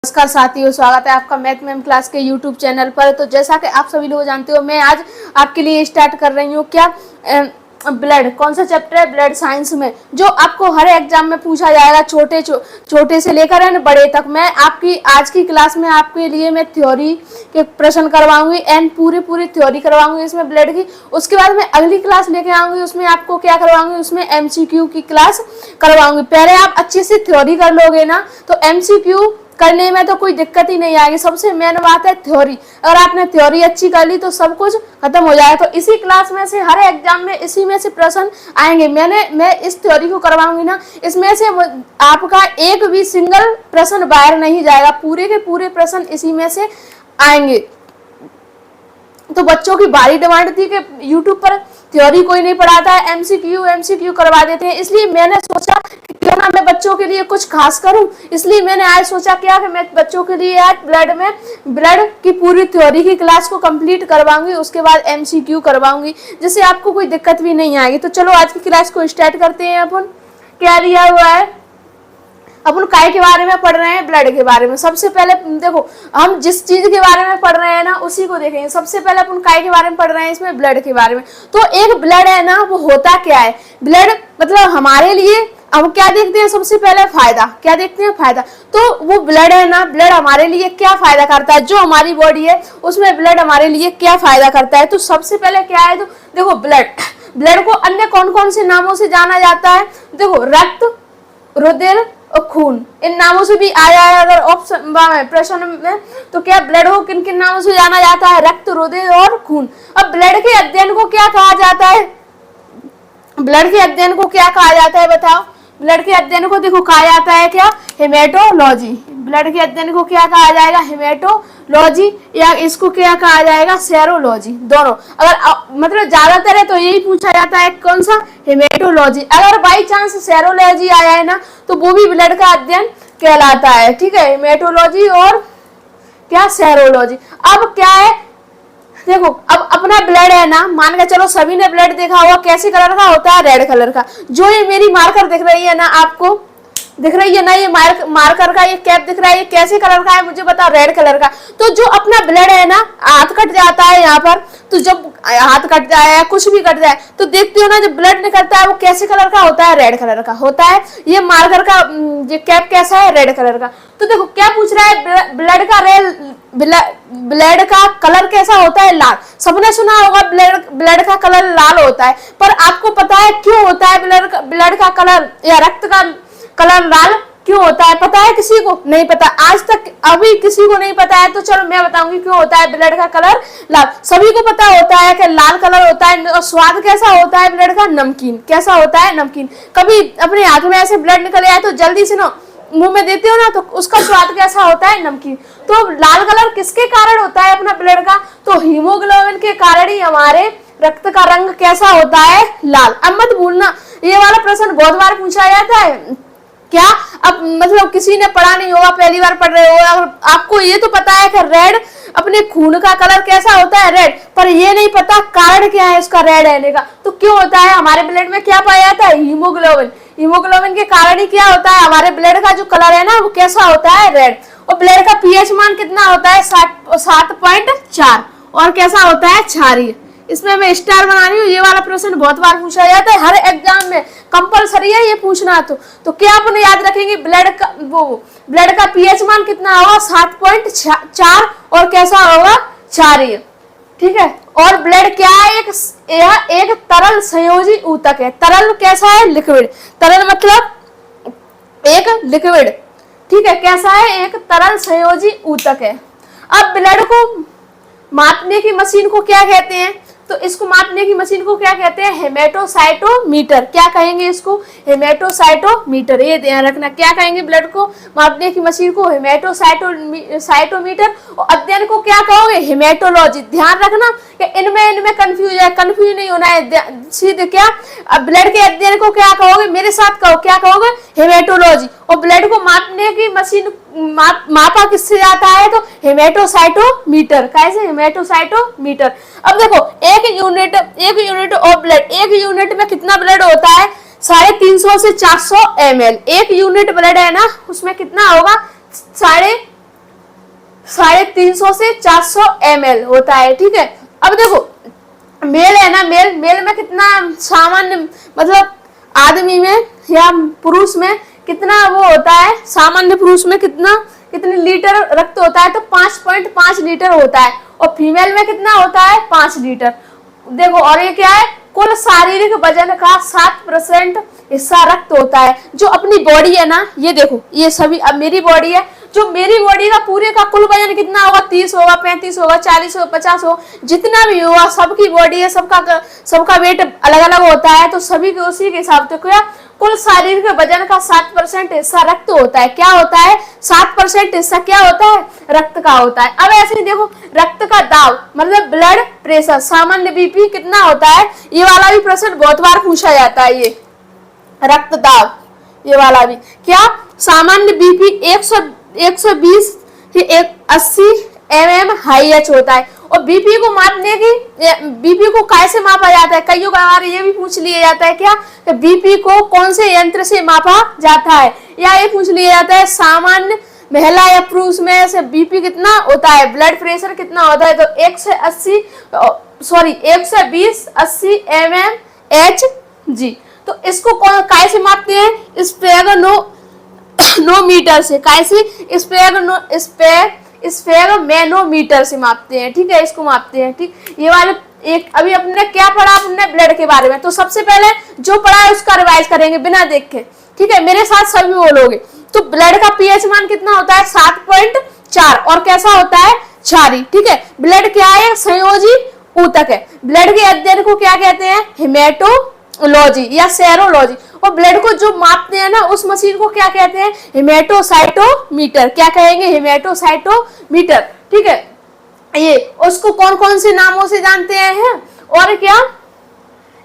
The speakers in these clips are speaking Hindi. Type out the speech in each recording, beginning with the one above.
नमस्कार साथियों, स्वागत है आपका मैथ मैम क्लास के यूट्यूब चैनल पर। तो जैसा कि आप सभी लोग जानते हो, मैं आज आपके लिए स्टार्ट कर रही हूँ क्या ब्लड। कौन सा चैप्टर है? ब्लड साइंस में, जो आपको हर एग्जाम में पूछा जाएगा, छोटे से लेकर एंड बड़े तक। मैं आपकी आज की क्लास में आपके लिए मैं थ्योरी के प्रश्न करवाऊंगी एंड पूरी थ्योरी करवाऊंगी इसमें ब्लड की। उसके बाद मैं अगली क्लास लेके आऊंगी, उसमें आपको क्या करवाऊंगी, उसमें एमसीक्यू की क्लास करवाऊंगी। पहले आप अच्छे से थ्योरी कर लोगे ना तो एमसीक्यू करने में तो कोई दिक्कत ही नहीं आएगी। सबसे मेन बात है थ्योरी। अगर आपने थ्योरी अच्छी कर ली तो सब कुछ खत्म हो जाएगा। तो इसी क्लास में से हर एग्जाम में इसी में से प्रश्न आएंगे। मैं इस थ्योरी को करवाऊंगी ना, इसमें से आपका एक भी सिंगल प्रश्न बाहर नहीं जाएगा। पूरे के पूरे प्रश्न इसी में से आएंगे। तो बच्चों की भारी डिमांड थी कि यूट्यूब पर थ्योरी कोई नहीं पढ़ाता है, एमसीक्यू करवा देते हैं। इसलिए मैंने सोचा कि क्यों ना मैं बच्चों के लिए कुछ खास करूं। इसलिए मैंने आज सोचा क्या कि मैं बच्चों के लिए आज ब्लड की पूरी थ्योरी की क्लास को कंप्लीट करवाऊंगी, उसके बाद एमसीक्यू करवाऊंगी, जिससे आपको कोई दिक्कत भी नहीं आएगी। तो चलो आज की क्लास को स्टार्ट करते हैं। अपन क्या दिया हुआ है, अपन काय के बारे में पढ़ रहे हैं, ब्लड के बारे में। सबसे पहले देखो, हम जिस चीज के बारे में पढ़ रहे हैं ना उसी को देखेंगे। सबसे पहले अपन काय के बारे में पढ़ रहे हैं, इसमें ब्लड के बारे में। तो एक ब्लड है ना, वो होता क्या है? ब्लड मतलब हमारे लिए, अब क्या देखते हैं सबसे पहले? फायदा। क्या देखते हैं? फायदा। तो वो ब्लड है ना, ब्लड हमारे लिए क्या फायदा करता है? जो हमारी बॉडी है उसमें ब्लड हमारे लिए क्या फायदा करता है? तो सबसे पहले क्या है, तो देखो ब्लड को अन्य कौन कौन से नामों से जाना जाता है? देखो, रक्त, रुधिर और खून, इन नामों से भी आया है अगर ऑप्शन प्रश्न में। तो क्या ब्लड को किन किन नामों से जाना जाता है? रक्त, रुधिर और खून। अब ब्लड के अध्ययन को क्या कहा जाता है? ब्लड के अध्ययन को क्या कहा जाता है बताओ? ब्लड के अध्ययन को देखो कहा जाता है क्या? हेमेटोलॉजी। ब्लड के अध्ययन को क्या कहा जाएगा? हेमेटोलॉजी, या इसको क्या कहा जाएगा? सेरोलॉजी। दोनों अगर मतलब ज्यादातर है तो यही पूछा जाता है, कौन सा? हेमेटोलॉजी। अगर बाई चांस सेरोलॉजी आया है ना तो वो भी ब्लड का अध्ययन कहलाता है। ठीक है, हेमेटोलॉजी और क्या? सेरोलॉजी। अब क्या है, देखो, अब अपना ब्लड है ना, मान के चलो सभी ने ब्लड देखा होगा, कैसे कलर का होता है? रेड कलर का। जो ये मेरी मार्कर दिख रही है ना, आपको दिख रही है ना, ये मार्कर का ये कैप दिख रहा है, ये कैसे कलर का है मुझे बताओ? रेड कलर का। तो जो अपना ब्लड है ना, हाथ कट जाता है यहाँ पर, तो जब हाथ कट जाए या कुछ भी कट जाए तो देखते हो ना, जब ब्लड निकलता है वो कैसे कलर का होता है? रेड कलर का होता है। ये मार्कर का ये कैप कैसा है? रेड कलर का। तो देखो क्या पूछ रहा है, ब्लड का कलर कैसा होता है? लाल। सबने सुना होगा ब्लड का कलर लाल होता है, पर आपको पता है क्यों होता है ब्लड का कलर या रक्त का कलर लाल क्यों होता है? पता है किसी को? नहीं पता आज तक, अभी किसी को नहीं पता है। तो चलो मैं बताऊंगी क्यों होता है ब्लड का कलर लाल। सभी को पता होता है कि लाल कलर होता है, और स्वाद कैसा होता है ब्लड का? नमकीन। कैसा होता है? नमकीन। कभी अपने हाथ में ऐसे ब्लड निकल आए तो जल्दी से ना मुंह में देते हो ना, तो उसका स्वाद कैसा होता है? नमकीन। तो लाल कलर किसके कारण होता है अपना ब्लड का? तो हीमोग्लोबिन के कारण ही हमारे रक्त का रंग कैसा होता है? लाल। अब मत भूलना, ये वाला प्रश्न बहुत बार पूछा जाता है क्या? अब मतलब किसी ने पढ़ा नहीं होगा, पहली बार पढ़ रहे हो, अगर आपको ये तो पता है कि रेड अपने खून का कलर कैसा होता है? रेड। पर ये नहीं पता कारण क्या है इसका रेड रहने का। तो क्यों होता है? हमारे ब्लड में क्या पाया जाता है? हीमोग्लोबिन। हीमोग्लोबिन के कारण ही क्या होता है? हमारे ब्लड का जो कलर है ना वो कैसा होता है? रेड। और ब्लड का पीएच मान कितना होता है? 7.4। और कैसा होता है? क्षारीय। इसमें मैं स्टार बना रही हूँ। ये वाला प्रश्न बहुत बार पूछा जाता है, हर एग्जाम में कंपलसरी है ये पूछना। तो क्या अपन याद रखेंगे? ब्लड का पीएच मान कितना होगा? 7.4। और कैसा होगा? क्षारीय। ठीक है। और ब्लड क्या है? यह एक तरल संयोजी ऊतक है। तरल कैसा है? लिक्विड। तरल मतलब एक लिक्विड। ठीक है, कैसा है? एक तरल संयोजी ऊतक है। अब ब्लड को मापने की मशीन को क्या कहते हैं? तो इसको मापने की मशीन को क्या कहते हैं? हेमेटोसाइटोमीटर। क्या कहेंगे इसको? हेमेटोसाइटोमीटर। ये ध्यान रखना, क्या कहेंगे ब्लड को मापने की मशीन को? हेमेटोसाइटोमीटर। और अध्ययन को क्या कहोगे? हेमेटोलॉजी। ध्यान रखना कि इनमें कंफ्यूज नहीं होना है। सीधे क्या ब्लड के अध्ययन को क्या कहोगे? मेरे साथ कहो, क्या कहोगे? हेमेटोलॉजी। और ब्लड को मापने की मशीन मापा किससे जाता है? तो हेमेटोसाइटोमीटर। कैसे? हेमेटोसाइटोमीटर। अब देखो, एक यूनिट ऑफ ब्लड, एक यूनिट में कितना ब्लड होता है? 350 से 400 ml। एक यूनिट ब्लड है ना, उसमें कितना होगा? 350 से 400 ml होता है, ठीक है। अब देखो मेल है ना, मेल में कितना सामान्य मतलब आदमी में या पुरुष में कितना वो होता है, सामान्य पुरुष में कितने लीटर रक्त होता है, तो 5.5 लीटर होता है, और फीमेल में कितना होता है 5 लीटर। देखो और ये क्या है, कुल शारीरिक वजन का 7% हिस्सा रक्त होता है। जो अपनी बॉडी है ना, ये देखो ये सभी, अब मेरी बॉडी है, जो मेरी बॉडी का पूरे का कुल वजन कितना होगा, 30 होगा, 35 होगा, 40 होगा, 50 होगा, जितना भी होगा, सबकी बॉडी है, सबका वेट अलग अलग होता है, तो सभी के उसी के हिसाब से क्या कुल शारीरिक वजन का 7% हिस्सा रक्त होता है। क्या होता है 7% हिस्सा क्या होता है, रक्त का होता है। अब ऐसे ही देखो रक्त का दाब मतलब ब्लड प्रेशर, सामान्य बीपी कितना होता है, ये वाला भी प्रश्न बहुत बार पूछा जाता है। ये रक्त दाब, ये वाला भी क्या, सामान्य बीपी 120 से 80 mm हाई एच होता है। और बीपी को मापने की, बीपी को कैसे मापा जाता है, कईयों बार ये भी पूछ लिया जाता है क्या, कि बीपी को कौन से यंत्र से मापा जाता है, या ये पूछ लिया जाता है सामान्य महिला या पुरुष में से बीपी कितना होता है, ब्लड प्रेशर कितना होता है, तो 120 80 mm Hg। तो इसको कैसे मापते हैं, स्पेगनोमीटर से, कैसे स्पेगमेनोमीटर से मापते हैं, ठीक है, इसको मापते हैं, ठीक। ये वाले एक अभी अपने क्या पढ़ा, अपने ब्लड के बारे में, तो सबसे पहले जो पढ़ा है उसका रिवाइज करेंगे बिना देखे, ठीक है, मेरे साथ सभी बोलोगे। तो ब्लड का पीएच मान कितना होता है 7.4, और कैसा होता है क्षारीय, ठीक है। ब्लड क्या है, संयोजी ऊतक है। ब्लड के अध्ययन को क्या कहते हैं, हेमेटोलॉजी या सेरोलॉजी। और ब्लड को जो मापते हैं ना, उस मशीन को क्या कहते हैं, हेमेटोसाइटोमीटर। क्या कहेंगे, हेमेटोसाइटोमीटर, ठीक है। ये उसको कौन कौन से नामों से जानते हैं, और क्या,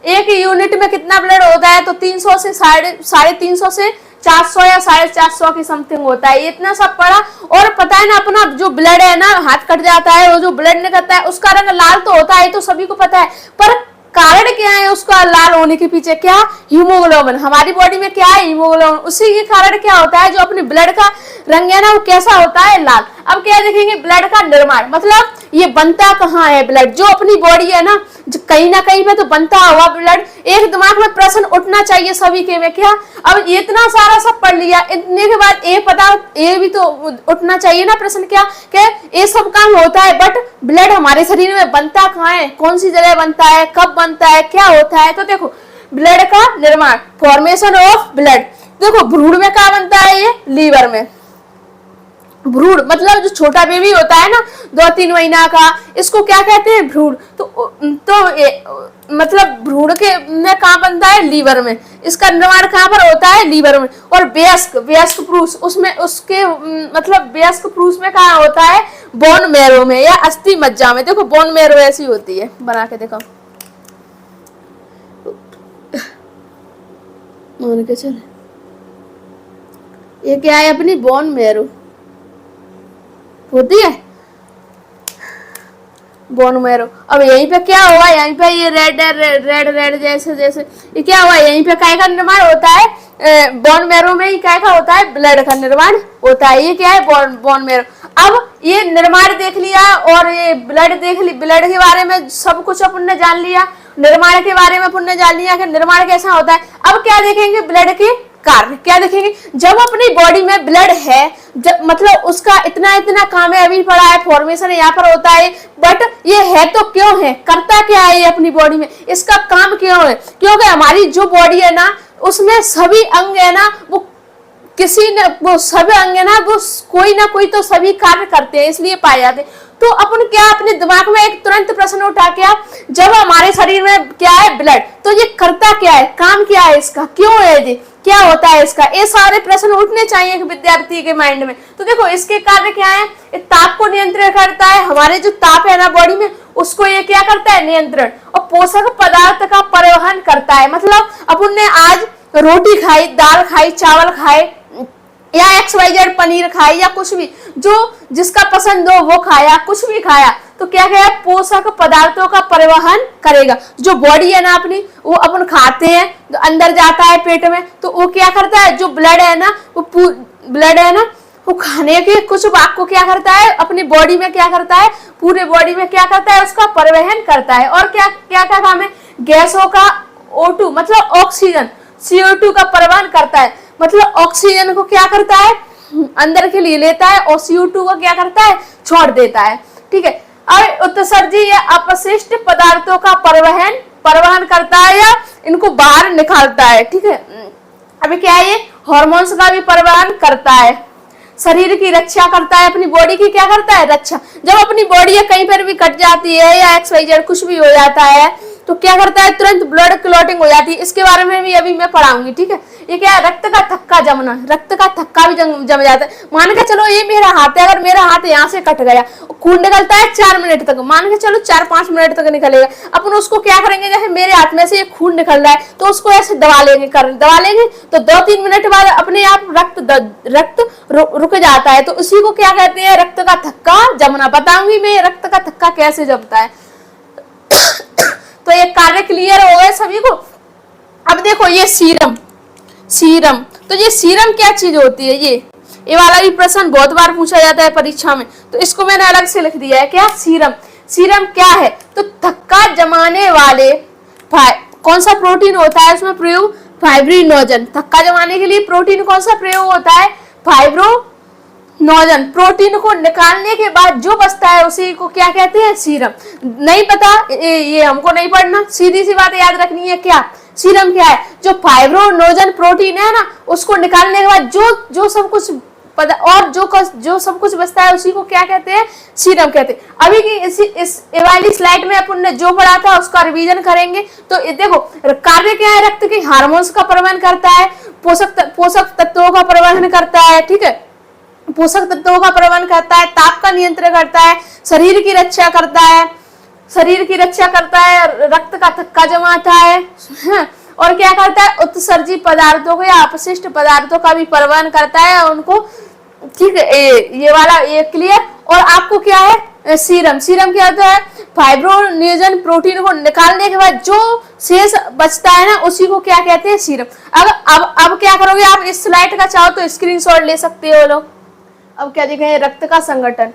एक यूनिट में कितना ब्लड होता है, तो 300 से 350 से 400 या 450 की समथिंग होता है। इतना सब पढ़ा। और पता है ना, अपना जो ब्लड है ना, हाथ कट जाता है, वो जो ब्लड निकलता है उसका रंग लाल तो होता है, तो सभी को पता है, पर कारण क्या है उसका लाल होने के पीछे, क्या, हीमोग्लोबिन। हमारी बॉडी में क्या है, हीमोग्लोबिन। उसी के कारण क्या होता है, जो अपने ब्लड का रंग है ना, वो कैसा होता है, लाल। अब क्या देखेंगे, ब्लड का निर्माण, मतलब ये बनता कहाँ है ब्लड, जो अपनी बॉडी है ना, कहीं ना कहीं पे तो बनता हुआ ब्लड। एक दिमाग में प्रश्न उठना चाहिए सभी के में, क्या, अब इतना सारा सब पढ़ लिया, इतने के बाद ये भी तो उठना चाहिए ना प्रश्न, क्या कि ये सब काम होता है, बट ब्लड हमारे शरीर में बनता कहाँ है, कौन सी जगह बनता है, कब बनता है, क्या होता है। तो देखो ब्लड का निर्माण, फॉर्मेशन ऑफ ब्लड। देखो भ्रूण में क्या बनता है, ये लीवर में। भ्रूण मतलब जो छोटा बेबी होता है ना, 2-3 महीना का, इसको क्या कहते हैं, भ्रूण। तो मतलब भ्रूण के में कहाँ बनता है, लीवर में। इसका निर्माण कहाँ पर होता है, लीवर में। और वयस्क पुरुष, उसमें उसके मतलब वयस्क पुरुष में कहाँ होता है, बोन मैरो में या अस्थि मज्जा में। देखो बोन मैरो ऐसी होती है, बना के देखो, मान के चले, ये क्या है, अपनी बोन मैरो होती है, बोन मैरो। अब यहीं पे क्या हुआ, यहीं पे ये रेड जैसे ये क्या हुआ, यहीं पे काय का निर्माण होता है, बोन मैरो में ही काय का होता है, ब्लड का निर्माण होता है। ये क्या है, बोन मैरो। अब ये निर्माण देख लिया, और ये ब्लड देख ली, ब्लड के बारे में सब कुछ अपन ने जान लिया, निर्माण के बारे में अपन ने जान लिया कि निर्माण कैसा होता है। अब क्या देखेंगे, ब्लड के कार्य क्या देखेंगे। जब अपनी बॉडी में ब्लड है, मतलब उसका इतना काम है, अभी पड़ा है, फॉर्मेशन यहाँ पर होता है, बट ये है तो क्यों है, करता क्या है ये अपनी बॉडी में, इसका काम क्यों है, क्योंकि हमारी जो बॉडी है ना, उसमें सभी अंग है ना, वो सभी अंग है ना, वो कोई ना कोई तो सभी कार्य करते हैं, इसलिए पाए जाते हैं। तो अपन क्या, अपने दिमाग में एक तुरंत प्रश्न उठा के, जब हमारे शरीर में क्या है, ब्लड, तो ये करता क्या है, काम क्या है इसका, क्यों है ये, क्या होता है इसका, ये सारे प्रश्न उठने चाहिए एक विद्यार्थी के माइंड में। तो देखो इसके कार्य क्या है, ये ताप को नियंत्रण करता है, हमारे जो ताप है ना बॉडी में, उसको ये क्या करता है, नियंत्रण। और पोषक पदार्थ का परिवहन करता है, मतलब अपन ने आज रोटी खाई, दाल खाई, चावल खाए, या XYZ पनीर खाई, या कुछ भी जो जिसका पसंद हो वो खाया, कुछ भी खाया, तो क्या क्या पोषक पदार्थों का परिवहन करेगा। जो बॉडी है ना अपनी, वो अपन खाते हैं, अंदर जाता है पेट में, तो वो क्या करता है, जो ब्लड है ना, वो ब्लड है ना, वो खाने के कुछ भाग को क्या करता है, अपनी बॉडी में क्या करता है, पूरे बॉडी में क्या करता है, उसका परिवहन करता है। और क्या क्या क्या काम है, गैसों का O2 मतलब ऑक्सीजन, CO2 का परिवहन करता है, मतलब ऑक्सीजन को क्या करता है, अंदर के लिए लेता है और CO2 को क्या करता है, छोड़ देता है। ठीक है, अब उत्सर्जी या अपशिष्ट पदार्थों का परिवहन करता है या इनको बाहर निकालता है। ठीक है, अभी क्या है, ये हार्मोन्स का भी परिवहन करता है, शरीर की रक्षा करता है, अपनी बॉडी की क्या करता है, रक्षा। जब अपनी बॉडी कहीं पर भी कट जाती है या XYZ कुछ भी हो जाता है तो क्या करता है, तुरंत ब्लड क्लॉटिंग हो जाती है। इसके बारे में भी अभी मैं पढ़ाऊंगी। ठीक है, ये क्या है, रक्त का थक्का जमना, रक्त का थक्का भी जम जाता है। मान के चलो ये मेरा हाथ है, अगर मेरा हाथ यहाँ से कट गया, खून निकलता है 4 मिनट तक, मान के चलो 4-5 मिनट तक निकलेगा। अपन उसको क्या करेंगे, जैसे मेरे हाथ में से ये खून निकल रहा है तो उसको ऐसे दबा लेंगे तो 2-3 मिनट बाद अपने आप रक्त रुक जाता है। तो उसी को क्या कहते हैं, रक्त का थक्का जमना। बताऊंगी मैं रक्त का थक्का कैसे जमता है। तो ये कार्य क्लियर हो गए सभी को। अब देखो ये सीरम, तो ये सीरम क्या चीज होती है, ये वाला भी प्रश्न बहुत बार पूछा जाता है परीक्षा में, तो इसको मैंने अलग से लिख दिया है। क्या, सीरम क्या है, तो थक्का जमाने वाले कौन सा प्रोटीन होता है उसमें प्रयोग, फाइब्रिनोजन। थक्का जमाने के लिए प्रोटीन कौन सा प्रयोग होता है, फाइब्रिनोजन। प्रोटीन को निकालने के बाद जो बचता है उसी को क्या कहते हैं, सीरम। नहीं पता, ये हमको नहीं पढ़ना, सीधी सी बात याद रखनी है। क्या सीरम क्या है, जो फाइब्रिनोजन प्रोटीन है ना, उसको निकालने के बाद जो सब कुछ और जो सब कुछ बचता है उसी को क्या कहते हैं, सीरम कहते हैं। अभी की इस वाली स्लाइड में अपन ने जो पढ़ा था उसका रिवीजन करेंगे। तो देखो कार्य क्या है, रक्त के हार्मोन्स का परिवहन करता है, पोषक तत्वों का परिवहन करता है। ठीक है, पोषक तत्वों का परिवहन करता है, ताप का नियंत्रण करता है, शरीर की रक्षा करता है, रक्त का थक्का जमाता है, और क्या करता है, उत्सर्जी पदार्थों को या अपशिष्ट पदार्थों का भी परिवहन करता है और उनको, ठीक है, ये वाला ये क्लियर। और आपको क्या है, सीरम क्या होता है, फाइब्रिनोजन प्रोटीन को निकालने के बाद जो शेष बचता है ना उसी को क्या कहते हैं, सीरम। अब क्या करोगे आप, इस स्लाइड का चाहो तो स्क्रीनशॉट ले सकते हो लोग। अब क्या देखेंगे, रक्त का संगठन,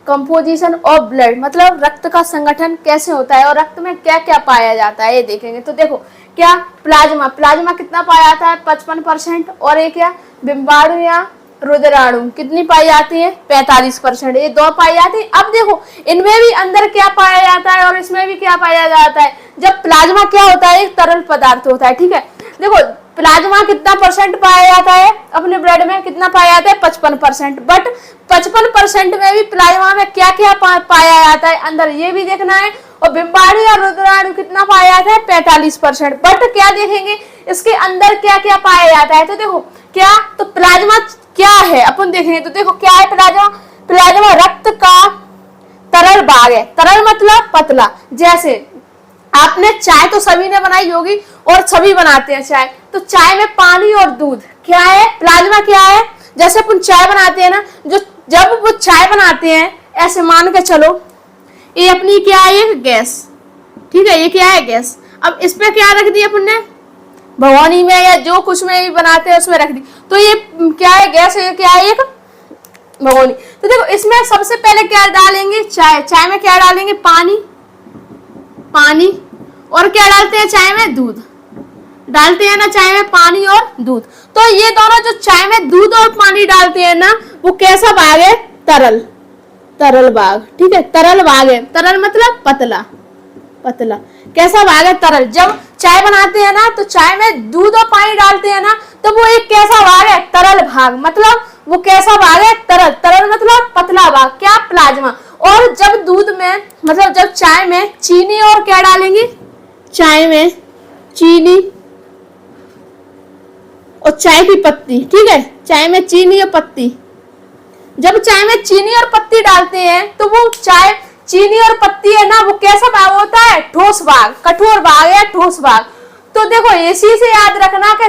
कंपोजिशन ऑफ ब्लड, मतलब रक्त का संगठन कैसे होता है और रक्त में क्या क्या पाया जाता है ये देखेंगे। तो देखो क्या, प्लाज्मा कितना पाया जाता है, 55%। और एक क्या, बिम्बाणु या रुधिराणु कितनी पाई जाती है, 45%। ये 2 पाई जाती है। अब देखो इनमें भी अंदर क्या पाया जाता है और इसमें भी क्या पाया जाता है। जब प्लाज्मा क्या होता है, एक तरल पदार्थ होता है। ठीक है, देखो प्लाज्मा कितना % पाया जाता है अपने ब्लड में, कितना पाया जाता है, 55%। बट 55% में भी प्लाज्मा में क्या क्या पाया जाता है अंदर, ये भी देखना है। और बिम्बाणु या रुधिराणु कितना पाया जाता है, 45%। बट क्या देखेंगे, इसके अंदर क्या क्या पाया जाता है। तो देखो क्या, तो प्लाज्मा क्या है अपन देखेंगे। तो देखो क्या है प्लाज्मा रक्त का तरल भाग है। तरल मतलब पतला। जैसे आपने चाय तो सभी ने बनाई होगी और सभी बनाते हैं चाय, तो चाय में पानी और दूध क्या है, प्लाज्मा क्या है। जैसे अपन चाय बनाते हैं ना, जब वो चाय बनाते हैं, ऐसे मान के चलो ये अपनी क्या है, ये गैस। ठीक है, ये क्या है, गैस। अब इस पे क्या रख दी अपन ने, भगोनी में या जो कुछ में भी बनाते हैं उसमें रख दी। तो ये क्या है, गैस है, क्या है, एक भगोनी। तो देखो इसमें सबसे पहले क्या डालेंगे, चाय में क्या डालेंगे, पानी। और क्या डालते हैं चाय में, दूध डालते हैं ना, चाय में पानी और दूध। तो ये दोनों जो चाय में दूध और पानी डालते हैं ना, वो कैसा भाग है, तरल भाग। ठीक है, तरल भाग है। तरल मतलब पतला। कैसा भाग है, तरल। जब चाय बनाते हैं ना तो चाय में दूध और पानी डालते हैं ना, तो वो एक कैसा भाग है, तरल भाग। मतलब वो कैसा भाग है, तरल मतलब पतला भाग, क्या, प्लाज्मा। और जब दूध में, मतलब जब चाय में चीनी और क्या डालेंगे, चाय में चीनी और चाय की पत्ती। ठीक है, चाय में चीनी और पत्ती। जब चाय में चीनी और पत्ती डालते हैं तो वो चाय, चीनी और पत्ती है ना, वो कैसा भाग होता है, ठोस भाग, कठोर भाग या ठोस भाग। तो देखो इसी से याद रखना कि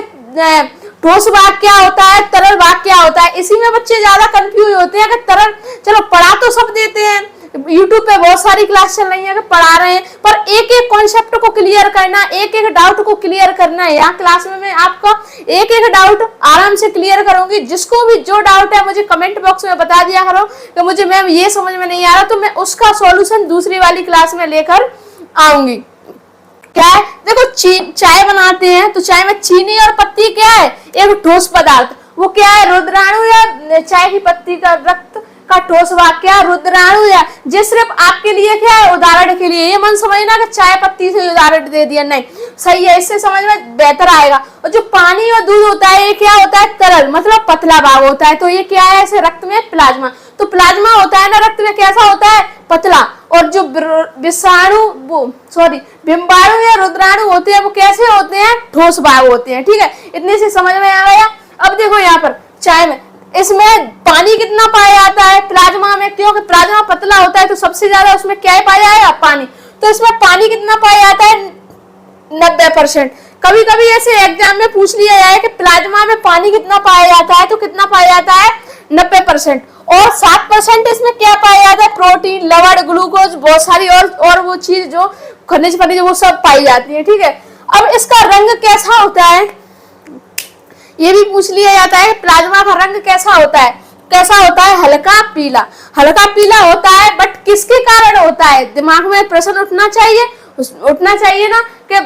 ठोस भाग क्या होता है, तरल भाग क्या होता है। इसी में बच्चे ज्यादा कंफ्यूज होते हैं कि तरल, चलो पढ़ा तो सब देते हैं, यूट्यूब पे बहुत सारी क्लास चल रही है, पढ़ा रहे हैं, पर एक एक कॉन्सेप्ट को क्लियर करना, एक एक डाउट को क्लियर करना है। यहाँ क्लास में मैं आपका एक एक डाउट आराम से क्लियर करूंगी। जिसको भी जो डाउट है मुझे कमेंट बॉक्स में बता दिया करो कि मुझे मैम ये समझ में नहीं आ रहा, तो मैं उसका सॉल्यूशन दूसरी वाली क्लास में लेकर आऊंगी। क्या है, देखो चाय बनाते हैं तो चाय में चीनी और पत्ती क्या है, एक ठोस पदार्थ। वो क्या है, रुद्राणु या चाय की पत्ती का रक्त का ठोस भाग, क्या रुद्राणु या, ये सिर्फ आपके लिए क्या है, उदाहरण के लिए। ये मन समझना कि चाय पत्ती से उदाहरण दे दिया, नहीं सही है, इससे समझ में बेहतर आएगा। और जो पानी और दूध होता है ये क्या होता है, तरल मतलब पतला भाग होता है। तो ये क्या है, ऐसे रक्त में प्लाज्मा, तो प्लाज्मा होता है ना रक्त में, कैसा होता है, पतला। और जो बिम्बाणु या रुद्राणु होते हैं वो कैसे होते हैं, ठोस भाग होते हैं। ठीक है, इतने से समझ में आ गया। अब देखो यहाँ पर चाय में, इसमें पानी कितना पाया जाता है प्लाज्मा में, क्योंकि प्लाज्मा पतला होता है तो सबसे ज्यादा उसमें क्या पाया जाएगा, पानी। तो इसमें पानी कितना पाया जाता है, 90%। कभी कभी ऐसे एग्जाम में पूछ लिया जाए कि प्लाज्मा में पानी कितना पाया जाता है, तो कितना पाया जाता है, 90%। और 7% इसमें क्या पाया जाता है, प्रोटीन, लवण, ग्लूकोज, बहुत सारी और वो चीज जो खनिज वो सब पाई जाती है। ठीक है, अब इसका रंग कैसा होता है, ये भी पूछ लिया जाता है, प्लाज्मा का रंग कैसा होता है, हल्का पीला। हल्का पीला होता है, बट किसके कारण होता है, दिमाग में प्रश्न उठना चाहिए ना कि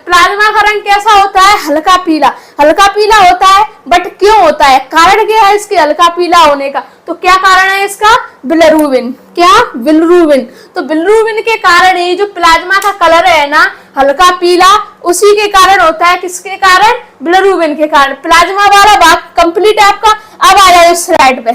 प्लाज्मा का रंग कैसा होता है, हल्का पीला होता है, बट क्यों होता है, कारण क्या है इसके हल्का पीला होने का, तो क्या कारण है इसका, बिलिरुबिन। तो बिलिरुबिन के कारण ये जो प्लाज्मा का कलर है ना हल्का पीला, उसी के कारण होता है, किसके कारण, बिलिरुबिन के कारण। प्लाज्मा वाला भाग कंप्लीट है आपका। अब आ जाए इस स्लाइड पे,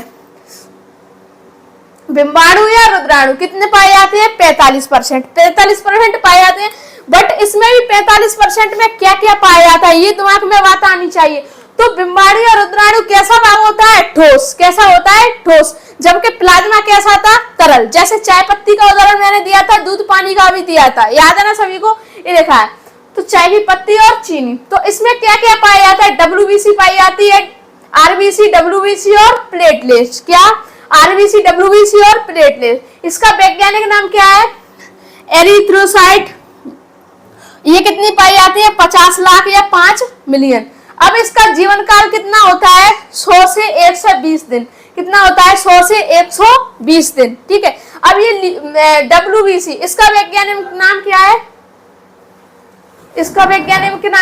बिम्बाणु या रुद्राणु कितने पाए जाते हैं, 45% पाए जाते हैं। बट इसमें भी 45% में क्या क्या पाया जाता है, ये दिमाग में बात आनी चाहिए। तो बिम्बाणु या रुद्राणु कैसा भाग होता है, ठोस। कैसा होता है, ठोस। जबकि प्लाज्मा कैसा था, तरल। जैसे चाय पत्ती का उदाहरण मैंने दिया था, दूध पानी का भी दिया था, याद है ना सभी को, ये देखा है। तो चाय की पत्ती और चीनी, तो इसमें क्या क्या पाया जाता है, WBC पाई जाती है, RBC, WBC और प्लेटलेट्स। क्या, RBC, WBC और प्लेटलेट। इसका वैज्ञानिक नाम क्या है, एरिथ्रोसाइट। ये कितनी पाई जाती है, 50 लाख या 5 मिलियन। अब इसका जीवन काल कितना होता है, 100 से 120 दिन। कितना होता है, 100 से 120 दिन। ठीक है, अब ये WBC, इसका वैज्ञानिक नाम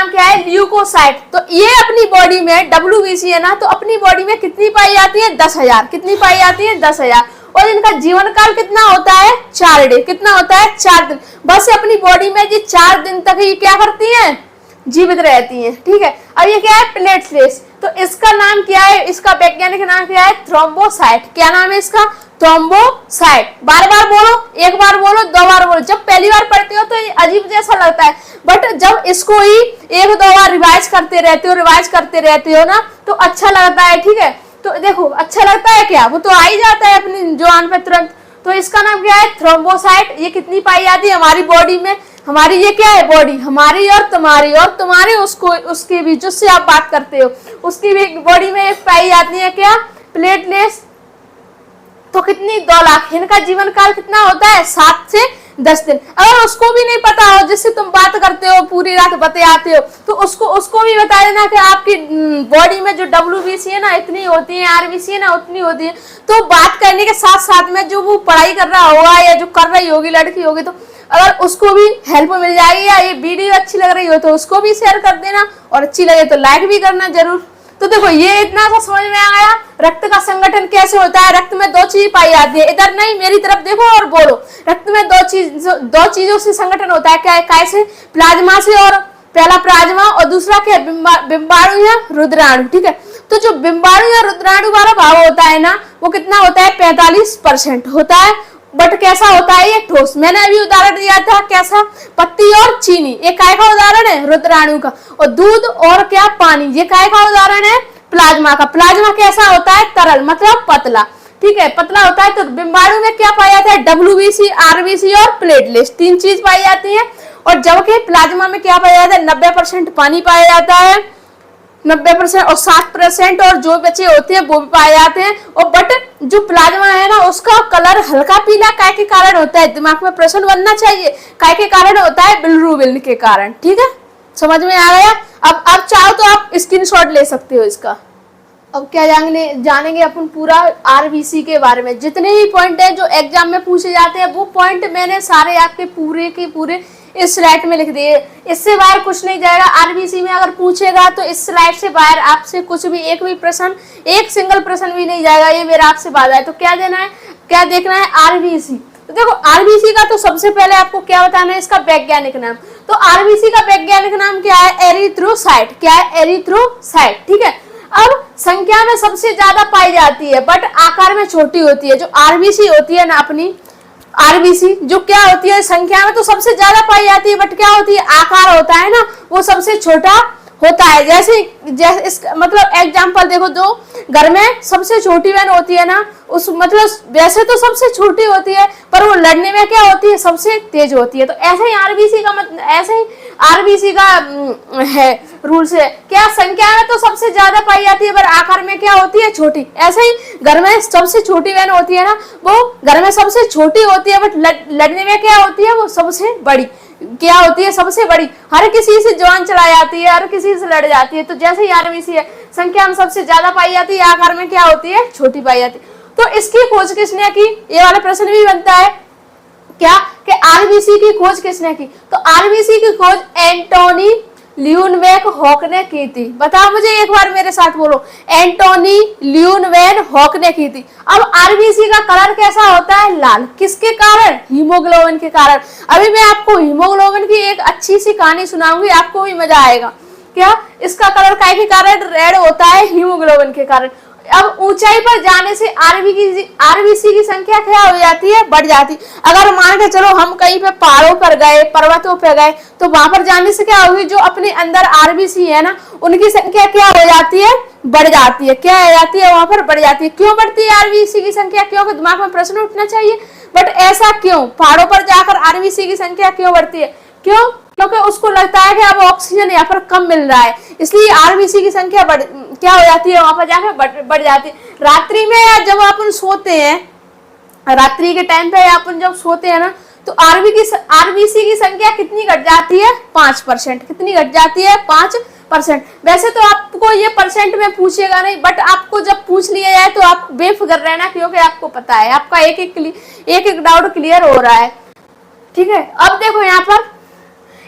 क्या है, ल्यूकोसाइट। तो ये अपनी बॉडी में, WBC है ना, तो अपनी बॉडी में कितनी पाई जाती है, 10,000। कितनी पाई जाती है, 10,000। और इनका जीवन काल कितना होता है, 4 डे। कितना होता है, 4 दिन। बस अपनी बॉडी में ये 4 दिन तक ये क्या करती हैं, जीवित रहती हैं। ठीक है, अब ये क्या है, प्लेटलेट्स। तो इसका नाम क्या है, इसका वैज्ञानिक नाम क्या है, थ्रोम्बोसाइट। क्या नाम है इसका, थ्रोम्बोसाइट। बार बार बोलो, एक बार बोलो, 2 बार बोलो। जब पहली बार पढ़ते हो तो ये अजीब जैसा लगता है, बट जब इसको ही 1-2 बार रिवाइज करते रहते हो ना, तो अच्छा लगता है। ठीक है, तो देखो अच्छा लगता है क्या, वो तो आ ही जाता है अपनी जुबान पे तुरंत। तो इसका नाम क्या है, थ्रोम्बोसाइट। ये कितनी पाई जाती है हमारी बॉडी में, हमारी ये क्या है, बॉडी हमारी और तुम्हारी उसके भी, जिससे आप बात करते हो, उसकी भी बॉडी में पाई जाती है क्या, प्लेटलेट्स। तो कितनी, 2 लाख। इनका जीवन काल कितना होता है, 7 से 10 दिन। अगर उसको भी नहीं पता हो, जिससे तुम बात करते हो, पूरी रात बतियाते हो, तो उसको भी बता देना कि आपकी बॉडी में जो WBC है ना इतनी होती है, RBC है ना उतनी होती है। तो बात करने के साथ साथ में जो वो पढ़ाई कर रहा होगा या जो कर रही होगी लड़की होगी, तो अगर उसको भी हेल्प मिल जाएगी, या ये वीडियो अच्छी लग रही हो तो उसको भी शेयर कर देना, और अच्छी लगे तो लाइक भी करना जरूर। तो देखो ये इतना सा समझ में आया, रक्त का संगठन कैसे होता है। रक्त में 2 चीज पाई जाती है, इधर नहीं मेरी तरफ देखो और बोलो। रक्त में 2 चीजों से संगठन होता है, क्या कैसे, प्लाज्मा से, और पहला प्लाज्मा और दूसरा क्या, बिम्बाणु या रुद्राणु। ठीक है, तो जो बिम्बाणु या रुद्राणु वाला भाव होता है ना, वो कितना होता है, 45% होता है। बट कैसा होता है, ये ठोस। मैंने अभी उदाहरण दिया था कैसा, पत्ती और चीनी, ये काय का उदाहरण है, रुद्राणु का। और दूध और क्या, पानी, ये काय का उदाहरण है, प्लाज्मा का। प्लाज्मा कैसा होता है, तरल मतलब पतला। ठीक है, पतला होता है। तो बिम्बाणु में क्या पाया जाता है, WBC, RBC और प्लेटलेट्स, 3 चीज पाई जाती है। और जबकि प्लाज्मा में क्या पाया जाता है, 90% पानी पाया जाता है। 90% और 7% और जो बचे होते हैं वो भी पाए जाते हैं। और बट जो प्लाज्मा है ना उसका कलर हल्का पीला काय के कारण होता है, दिमाग में प्रश्न बनना चाहिए, काय के कारण होता है, बिलिरुबिन के कारण। ठीक है, समझ में आ गया। अब चाहो तो आप स्क्रीनशॉट ले सकते हो इसका। अब क्या जानेंगे अपन पूरा आरबीसी के बारे में। जितने भी पॉइंट हैं जो एग्जाम में पूछे जाते हैं वो पॉइंट मैंने सारे आपके पूरे के पूरे इस स्लाइड में लिख दिए। इससे बाहर कुछ नहीं जाएगा। आरबीसी में अगर पूछेगा तो इस स्लाइड से बाहर आपसे कुछ भी एक भी प्रश्न, एक सिंगल प्रश्न भी नहीं जाएगा, ये मेरा आपसे वादा है। तो क्या देना है, क्या देखना है, आरबीसी। तो देखो आरबीसी का तो सबसे पहले आपको क्या बताना है, इसका वैज्ञानिक नाम। तो आरबीसी का वैज्ञानिक नाम क्या है, एरिथ्रोसाइट। क्या है, एरिथ्रोसाइट। ठीक है, अब संख्या में सबसे ज्यादा पाई जाती है बट आकार में छोटी होती है। जो आरबीसी होती है ना अपनी आरबीसी, जो क्या होती है, संख्या में तो सबसे ज्यादा पाई जाती है बट क्या होती है, आकार होता है ना वो सबसे छोटा होता है। जैसे इस मतलब एग्जांपल देखो, जो घर में सबसे छोटी बहन होती है ना उस मतलब वैसे तो सबसे छोटी होती है पर वो लड़ने में क्या होती है, सबसे तेज होती है। तो ऐसे ही आरबीसी का ऐसे ही आरबीसी का है रूल्स है। क्या संख्या में तो सबसे ज्यादा पाई जाती है पर आकार में क्या होती है, छोटी। ऐसे ही घर में सबसे छोटी बहन होती है ना वो घर में सबसे छोटी होती है बट लड़ने में क्या होती है, वो सबसे बड़ी क्या होती है, सबसे बड़ी। हर किसी से जान चला जाती है, हर किसी से लड़ जाती है। तो जैसे ही आरबीसी है संख्या में सबसे ज्यादा पाई जाती है, आकार में क्या होती है, छोटी पाई जाती है। तो इसकी खोज किसने की, ये वाला प्रश्न भी बनता है क्या कि आरबीसी की खोज किसने की। तो आरबीसी की खोज एंटोनी ल्यूनवेन-हॉक ने की थी। बताओ मुझे एक बार मेरे साथ बोलो, एंटोनी ल्यूनवेन-हॉक ने की थी। अब आरबीसी का कलर कैसा होता है, लाल। किसके कारण, हीमोग्लोबिन के कारण। अभी मैं आपको हीमोग्लोबिन की एक अच्छी सी कहानी सुनाऊंगी, आपको भी मजा आएगा। क्या इसका कलर काय के कारण रेड होता है, हीमोग्लोबिन के कारण। अब ऊंचाई पर जाने से आरबीसी की संख्या क्या हो जाती है, बढ़ जाती। अगर मान के चलो हम कहीं पे पहाड़ों पर गए, पर्वतों पर गए तो वहां पर जाने से क्या होगी, जो अपने अंदर आरबीसी है ना उनकी संख्या क्या हो जाती है, बढ़ जाती है। क्या हो जाती है, वहां पर बढ़ जाती है। क्यों बढ़ती है आरबीसी की संख्या, क्योंकि दिमाग में प्रश्न उठना चाहिए बट ऐसा क्यों, पहाड़ों पर जाकर आरबीसी की संख्या क्यों बढ़ती है, क्यों, क्योंकि उसको लगता है कि अब ऑक्सीजन यहाँ पर कम मिल रहा है, इसलिए आरबीसी की संख्या क्या हो जाती है, वहां पर जाकर बढ़ जाती है। रात्रि में या जब अपन सोते हैं, रात्रि के टाइम पे अपन जब सोते हैं ना तो आरबीसी की संख्या कितनी घट जाती है, 5%। कितनी घट जाती है, 5%। वैसे तो आपको ये परसेंट में पूछेगा नहीं बट आपको जब पूछ लिया जाए तो आप बेफिक्र रहना, क्योंकि आपको पता है, आपका एक एक डाउट क्लियर हो रहा है। ठीक है, अब देखो यहाँ पर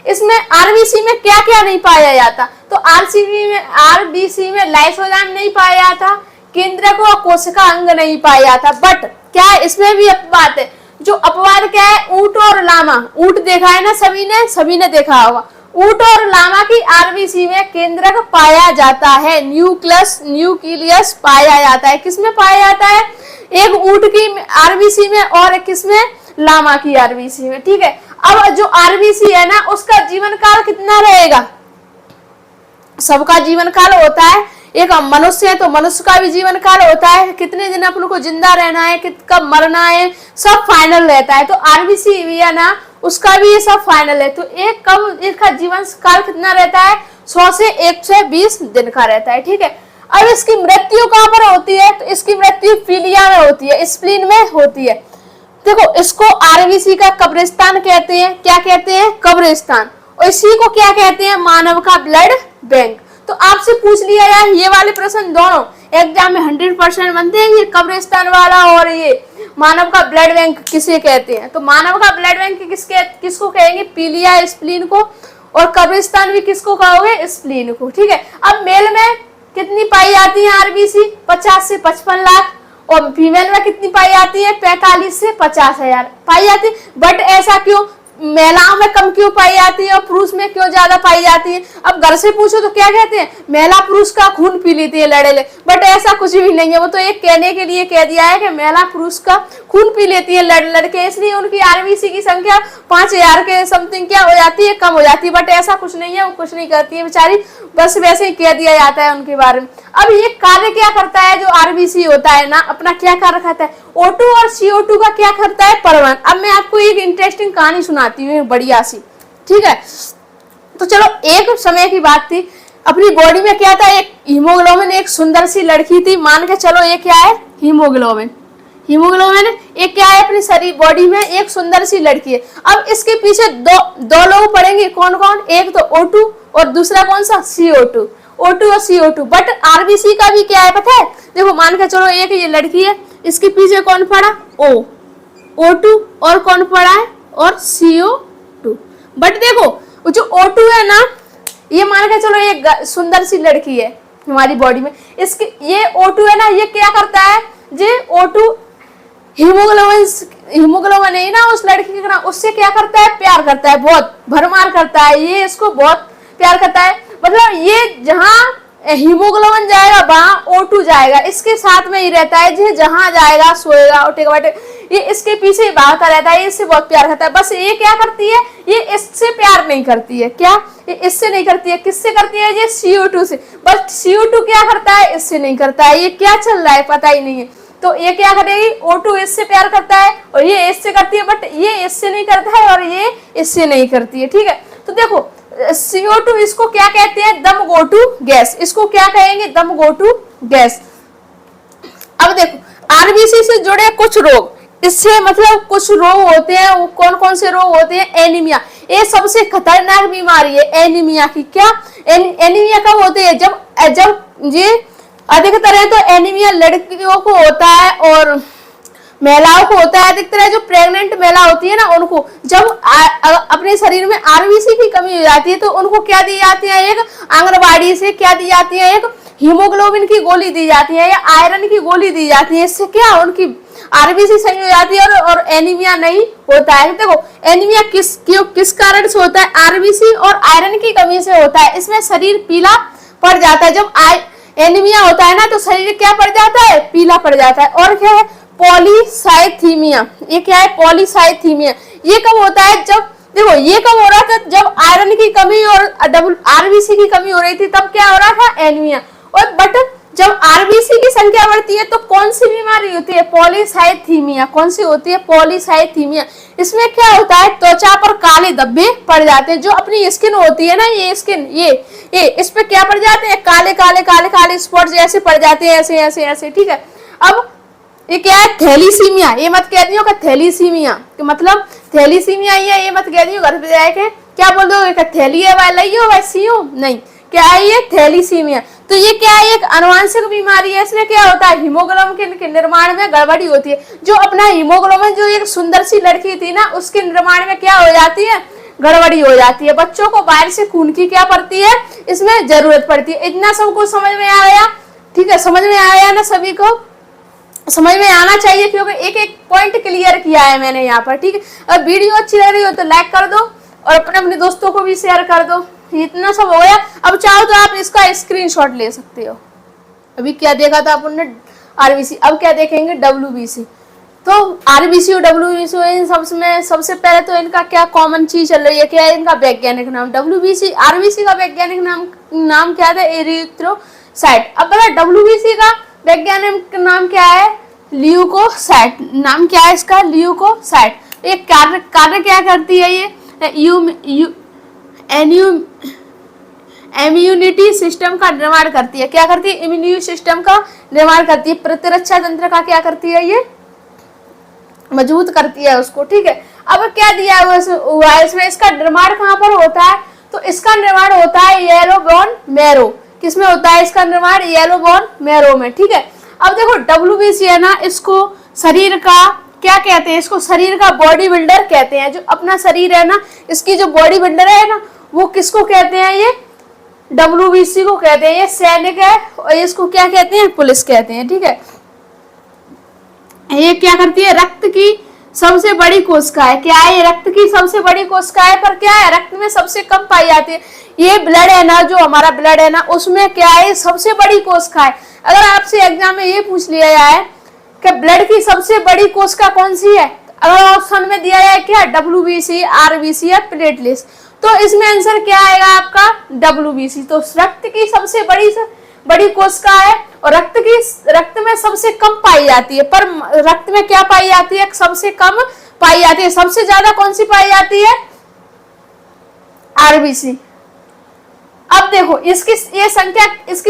इसमें आरबीसी में क्या क्या नहीं पाया जाता। तो आरबीसी में लाइसोजाइम नहीं पाया जाता, केंद्रक और कोशिका अंग नहीं पाया जाता। बट क्या है, इसमें भी अपवाद है। जो अपवाद क्या है, ऊंट और लामा। ऊंट देखा है ना सभी ने देखा होगा। ऊंट और लामा की आरबीसी में केंद्रक पाया जाता है, न्यूक्लियस पाया जाता है। किसमें पाया जाता है, एक ऊंट की आरबीसी में और किसमें, लामा की आरबीसी में। ठीक है, अब जो आरबीसी है ना उसका जीवन काल कितना रहेगा, सबका जीवन काल होता है, एक मनुष्य है तो मनुष्य का भी जीवन काल होता है, कितने दिन अपन को जिंदा रहना है, कब मरना है, सब फाइनल रहता है। तो आरबीसी भी है ना उसका भी ये सब फाइनल है। तो इसका जीवन काल कितना रहता है, 100 से 120 दिन का रहता है। ठीक है, अब इसकी मृत्यु कहाँ पर होती है, तो इसकी मृत्यु पीलिया में होती है, स्प्लीन में होती है। देखो इसको आरबीसी का कब्रिस्तान कहते हैं। क्या कहते हैं, कब्रिस्तान। और इसी को क्या कहते हैं, मानव का ब्लड बैंक। तो आपसे पूछ लिया जाए ये वाले प्रश्न दोनों एग्जाम में 100% बनते हैं, ये कब्रिस्तान वाला और ये मानव का ब्लड बैंक किसे कहते हैं। तो मानव का ब्लड बैंक किसको कहेंगे, पीलिया स्प्लीन को, और कब्रिस्तान भी किसको कहोगे, स्प्लीन को। ठीक है, अब मेल में कितनी पाई जाती है आरबीसी, 50 से 55 लाख, और फीमेल में कितनी पाई जाती है, 45 से 50,000 पाई जाती है। बट ऐसा क्यों, महिलाओं में कम क्यों पाई जाती है और पुरुष में क्यों ज्यादा पाई जाती है। अब घर से पूछो तो क्या कहते हैं, महिला पुरुष का खून पी लेती है लड़े, बट ऐसा कुछ भी नहीं है। वो तो एक कहने के लिए कह दिया है कि महिला पुरुष का खून पी लेती है लड़के, इसलिए उनकी आरबीसी की संख्या 5000 के समथिंग क्या हो जाती है, कम हो जाती है। बट ऐसा कुछ नहीं है, वो कुछ नहीं करती है बेचारी, बस वैसे ही कह दिया जाता है उनके बारे में। अब ये कार्य क्या करता है, जो आरबीसी होता है ना अपना क्या कार्य करता है, O2 और CO2 का क्या करता है, परिवहन। अब मैं आपको एक इंटरेस्टिंग कहानी सुनाती हूँ बढ़िया सी। ठीक है, तो चलो एक समय की बात थी, अपनी बॉडी में क्या था, एक हीमोग्लोबिन, एक सुंदर सी लड़की थी, मान के चलो ये क्या है, हीमोग्लोबिन। हीमोग्लोबिन एक क्या है, अपनी शरीर बॉडी में एक सुंदर सी लड़की है। अब इसके पीछे दो लोग पड़ेंगे, कौन कौन, एक तो O2 और दूसरा कौन सा, CO2। O2 और CO2। बट आरबीसी का भी क्या है पता है, देखो मान के चलो एक ये लड़की है, इसके पीछे कौन पड़ा, O2 और कौन पड़ा है, और CO2। बट देखो जो O2 है ना, ये मान के चलो एक सुंदर सी लड़की है हमारी बॉडी में, इसके ये O2 है ना, ये क्या करता है, ये O2 हीमोग्लोबिन नहीं ना उस लड़की के, उससे क्या करता है, प्यार करता है, बहुत भरमार करता है, ये इसको बहुत प्यार करता है। मतलब ये जहां हीमोग्लोबिन जाएगा वहां O2 जाएगा, इसके साथ में ही रहता है, ये जहां जाएगा सोएगा उठेगा बैठेगा, ये इसके पीछे ही भागता रहता है, इससे बहुत प्यार करता है। बस ये क्या करती है, ये इससे प्यार नहीं करती है, क्या ये इससे नहीं करती है, किससे करती है, ये CO2 से। बस CO2 क्या करता है, इससे नहीं करता है, ये क्या चल रहा है पता ही नहीं है। तो ये क्या करेगी, O2 इससे प्यार करता है और ये इससे करती है, बट ये इससे नहीं करता है और ये इससे नहीं करती है, ठीक है। तो देखो CO2 इसको क्या कहते हैं, दम गो टू गैस, इसको क्या कहेंगे, दम गो टू गैस। अब देखो आरबीसी से जुड़े कुछ रोग, इससे मतलब कुछ रोग होते हैं, वो कौन कौन से रोग होते हैं, एनीमिया, ये सबसे खतरनाक बीमारी है एनीमिया की। क्या एनीमिया कब होती है, जब ये अधिकतर है तो एनीमिया लड़कियों को होता है और महिलाओं को होता है। अधिकतर जो प्रेग्नेंट महिला होती है ना, उनको जब अपने शरीर में आरबीसी की कमी हो जाती है तो उनको क्या दी जाती है, एक आंगनबाड़ी से क्या दी जाती है, एक हीमोग्लोबिन की गोली दी जाती है या आयरन की गोली दी जाती है। इससे क्या उनकी आरबीसी सही हो जाती है और एनीमिया नहीं होता है। देखो एनीमिया किस कारण से होता है, आरबीसी और आयरन की कमी से होता है। इसमें शरीर पीला पड़ जाता है, जब एनीमिया होता है ना तो शरीर क्या पड़ जाता है, पीला पड़ जाता है। और क्या है, पॉलीसाइथीमिया, ये क्या है, पॉलीसाइथीमिया, ये कब होता है, जब देखो ये कब हो रहा था, जब आयरन की कमी और आरबीसी की कमी हो रही थी, तब क्या हो रहा था, एनीमिया। और बट जब आरबीसी की संख्या बढ़ती है तो कौन सी बीमारी होती है, पॉलीसाइथीमिया। कौन सी होती है, पॉलीसाइथीमिया। इसमें क्या होता है, त्वचा पर काले धब्बे पड़ जाते हैं, जो अपनी स्किन होती है ना, ये स्किन ये इस पे क्या पड़ जाते हैं, काले काले काले काले स्पॉट जैसे पड़ जाते हैं, ऐसे ऐसे ऐसे, ठीक है। अब ये क्या है, थैलीसीमिया, ये मत कह दियो कि थैलीसीमिया कि मतलब थैलीसीमिया ये मत कह दियो घर पे जाके क्या बोल दोगे, थैली है भाई लइयो भाई सीओ, नहीं, क्या है ये, थैलीसीमिया। तो ये क्या है, एक अनुवांशिक बीमारी है। इसमें क्या होता है, हीमोग्लोबिन के निर्माण में गड़बड़ी होती है। जो अपना हीमोग्लोबिन, जो एक सुंदर सी लड़की थी ना, उसके निर्माण में क्या हो जाती है, गड़बड़ी हो जाती है। बच्चों को बाहर से खून की क्या पड़ती है, इसमें जरूरत पड़ती है। इतना सबको समझ में आ गया, ठीक है, समझ में आया ना, सभी को समझ में आना चाहिए, क्योंकि एक एक पॉइंट क्लियर किया है मैंने यहाँ पर, ठीक है। अगर वीडियो अच्छी लग रही हो तो लाइक कर दो और अपने दोस्तों को भी शेयर कर दो। इतना सब हो गया। अब चाहो तो आप इसका स्क्रीनशॉट ले सकते हो। अभी क्या देखा था अपन ने, आरबीसी, अब क्या देखेंगे, डब्ल्यूबीसी। तो आरबीसी और डब्ल्यूबीसी इन सबसे पहले तो इनका क्या कॉमन चीज चल रही है, क्या है इनका वैज्ञानिक नाम, डब्ल्यूबीसी। आरबीसी का वैज्ञानिक नाम क्या था, एरिथ्रोसाइट। अब पता डब्ल्यूबीसी का वैज्ञानिक नाम क्या है, ल्यूकोसाइट। नाम क्या है इसका, ल्यूकोसाइट। एक कार्य क्या करती है, ये इम्यूनिटी सिस्टम का निर्माण करती है। क्या करती है, इम्यूनिटी सिस्टम का निर्माण करती है। प्रतिरक्षा तंत्र का क्या करती है, ये मजबूत करती है उसको, ठीक है। अब क्या दिया हुआ है इसमें, इसका निर्माण कहाँ पर होता है, तो इसका निर्माण होता है येलो बोन मैरो। किसमें होता है इसका निर्माण, येलो बोन मैरो में, ठीक है। अब देखो डब्ल्यूबीसी है ना, इसको शरीर का क्या कहते हैं, इसको शरीर का बॉडी बिल्डर कहते हैं। जो अपना शरीर है ना, इसकी जो बॉडी बिल्डर है ना, वो किसको कहते हैं, ये डब्ल्यूबीसी को कहते हैं। ये सैनिक है और इसको क्या कहते हैं, पुलिस कहते हैं, ठीक है। ये क्या करती है, रक्त की सबसे बड़ी कोशिका है। क्या है, ये रक्त की सबसे बड़ी कोशिका है, पर क्या है, रक्त में सबसे कम पाई जाती है। ये ब्लड है ना, जो हमारा ब्लड है ना, उसमें क्या है, सबसे बड़ी कोशिका है। अगर आपसे एग्जाम में ये पूछ लिया जाए कि ब्लड की सबसे बड़ी कोशिका कौन सी है, अगर ऑप्शन में दिया जाए क्या, डब्ल्यूबीसी, आरबीसी या प्लेटलेट्स, तो इसमें आंसर क्या आएगा आपका, डब्ल्यूबीसी। तो रक्त की सबसे बड़ी कोशिका है और रक्त में सबसे कम पाई जाती है, पर रक्त में क्या पाई जाती है, सबसे कम पाई जाती है। सबसे ज्यादा कौन सी पाई जाती है, आरबीसी। अब देखो इसकी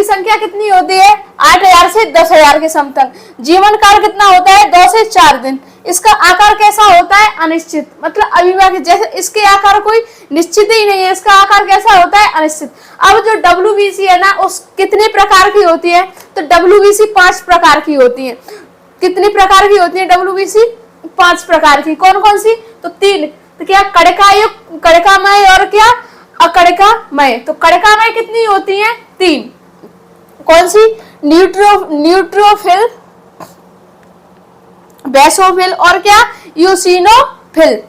संख्या कितनी होती है 8000 से 10,000 के समतंग। जीवन काल कितना होता है 2 से 4 दिन। इसका आकार कैसा होता है अनिश्चित, मतलब अविभाज्य, जैसे इसके आकार कोई निश्चित ही नहीं है, इसका आकार कैसा होता है अनिश्चित। अब जो WBC है ना उस कितने प्रकार की होती है, तो WBC 5 प्रकार की होती है। कितने प्रकार की होती है WBC? 5 प्रकार की। कौन कौन सी? तो 3, तो क्या कड़िकायुक्त, कड़िकामय और क्या अकड़िकामय। तो कड़िकामय कितनी होती है 3। कौन सी? न्यूट्रोफिल, बेसोफिल और क्या यूसिनोफिल।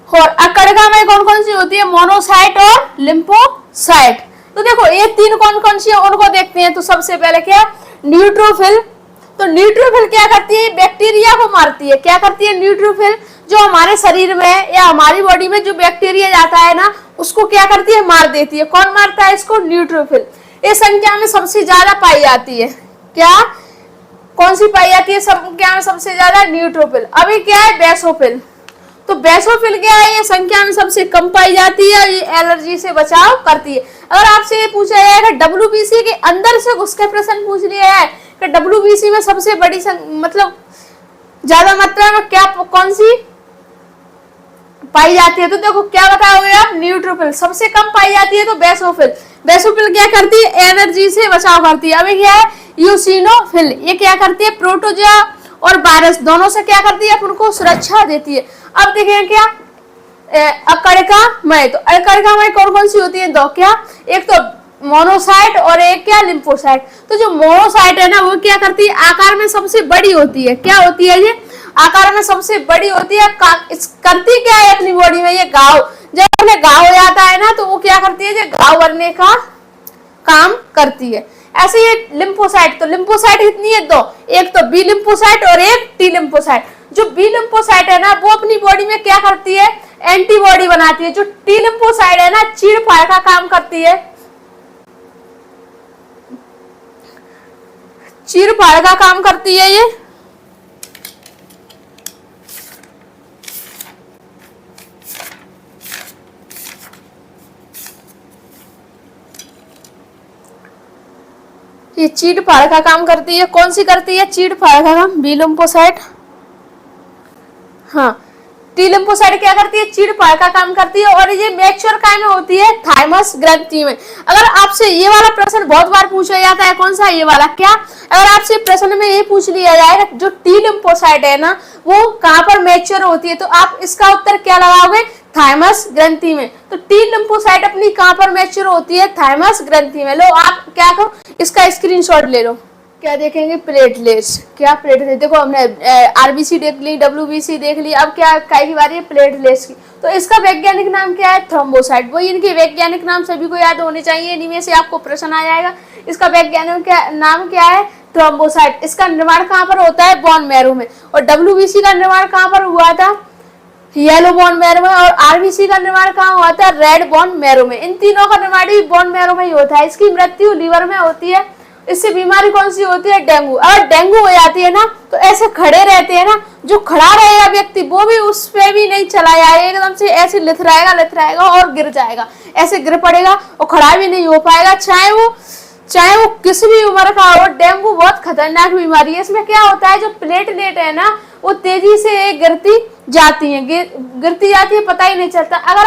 और अकड़िकामय कौन कौन सी होती है? मोनोसाइट और लिम्फोसाइट। तो देखो ये 3 कौन कौन सी है उनको देखते हैं। तो सबसे पहले क्या न्यूट्रोफिल। तो न्यूट्रोफिल क्या करती है? बैक्टीरिया को मारती है। क्या करती है न्यूट्रोफिल? जो हमारे शरीर में या हमारी बॉडी में जो बैक्टीरिया जाता है ना उसको क्या करती है? मार देती है। कौन मारता है इसको? न्यूट्रोफिल। ये संख्या में सबसे ज्यादा पाई जाती है। क्या कौन सी पाई जाती है संख्या में सबसे ज्यादा? न्यूट्रोफिल। अभी क्या है बेसोफिल। तो बेसोफिल क्या है? ये संख्या में सबसे कम पाई जाती है। ये एलर्जी से बचाव करती है। अगर आपसे ये पूछा जाएगा WBC के अंदर से घुस के प्रश्न पूछ लिया है कि WBC में सबसे बड़ी मतलब ज्यादा मात्रा में क्या कौन सी पाई जाती है, तो देखो क्या बताओगे आप? न्यूट्रोफिल। सबसे कम पाई जाती है तो बेसोफिल। बेसोफिल क्या करती है? एनर्जी से बचाव करती है। अभी क्या है यूसिनोफिल। ये क्या करती है? प्रोटोजोआ और वायरस दोनों से क्या करती है? उनको सुरक्षा देती है। अब देखें क्या अकड़िकामय। तो अकड़िकामय कौन कौन सी होती है? 2। क्या? एक तो मोनोसाइट और एक क्या लिम्फोसाइट। तो जो मोनोसाइट है ना वो क्या करती है? आकार में सबसे बड़ी होती है। क्या होती है ये? आकार में सबसे बड़ी होती है। करती क्या है अपनी बॉडी में? ये घाव, जब उन्हें घाव हो जाता है ना तो वो क्या करती है? ये घाव भरने का काम करती है। ऐसे ये लिम्फोसाइट। तो लिम्फोसाइट कितनी है? 2। एक तो बी लिम्फोसाइट और एक टी लिम्फोसाइट। जो बी लिम्फोसाइट है ना वो अपनी बॉडी में क्या करती है? एंटीबॉडी बनाती है। जो टी लिम्फोसाइट है ना चीड़ फाड़ का काम करती है। चीड़ फाड़ का काम करती है ये चीड़ फाड़ का काम करती है। कौन सी करती है? चीड़ फाड़ का काम बी लिम्फोसाइट। हाँ, टी लिम्फोसाइट क्या करती है? चीड़ फाड़ का काम करती है। और ये मैच्योर काय में होती है? थाइमस ग्रंथि में। अगर आपसे ये वाला प्रश्न बहुत बार पूछा जाता है, कौन सा? ये वाला। क्या अगर आपसे प्रश्न में ये पूछ लिया जाए जो टी लिम्फोसाइट है ना वो कहाँ पर मैच्योर होती है, तो आप इसका उत्तर क्या लगाओगे? थाइमस ग्रंथि में। तो टी लिम्फोसाइट अपनी कहाँ पर मैच्योर होती है? थाइमस ग्रंथि में। लो आप क्या करो इसका स्क्रीनशॉट ले लो। क्या देखेंगे? प्लेटलेट्स। क्या प्लेटलेट्स? देखो हमने आरबीसी देख ली, WBC देख ली, अब क्या काय की बारी है? प्लेटलेट्स की। तो इसका वैज्ञानिक नाम क्या है? थ्रोम्बोसाइट। वही इनके वैज्ञानिक नाम सभी को याद होने चाहिए, इनमें से आपको प्रश्न आ जाएगा। इसका वैज्ञानिक नाम क्या है? थ्रोम्बोसाइट। इसका निर्माण कहाँ पर होता है? बोन मैरो में। और WBC का निर्माण कहाँ पर हुआ था? येलो बोन मैरो में। और आरबीसी का निर्माण कहाँ हुआ था? रेड बोन मैरो में। इन तीनों का निर्माण भी बोन मैरो में ही होता है। इसकी मृत्यु लीवर में होती है। इससे बीमारी कौन सी होती है? डेंगू। अगर डेंगू हो जाती है ना तो ऐसे खड़े रहते हैं ना, जो खड़ा रहेगा व्यक्ति वो भी उस पे भी नहीं चला जाएगा, एकदम से ऐसे लिथराएगा और गिर जाएगा, ऐसे गिर पड़ेगा और खड़ा भी नहीं हो पाएगा, चाहे वो किसी भी उम्र का हो। डेंगू बहुत खतरनाक बीमारी है। इसमें क्या होता है? जो प्लेटलेट है ना वो तेजी से गिरती जाती है, पता ही नहीं चलता। अगर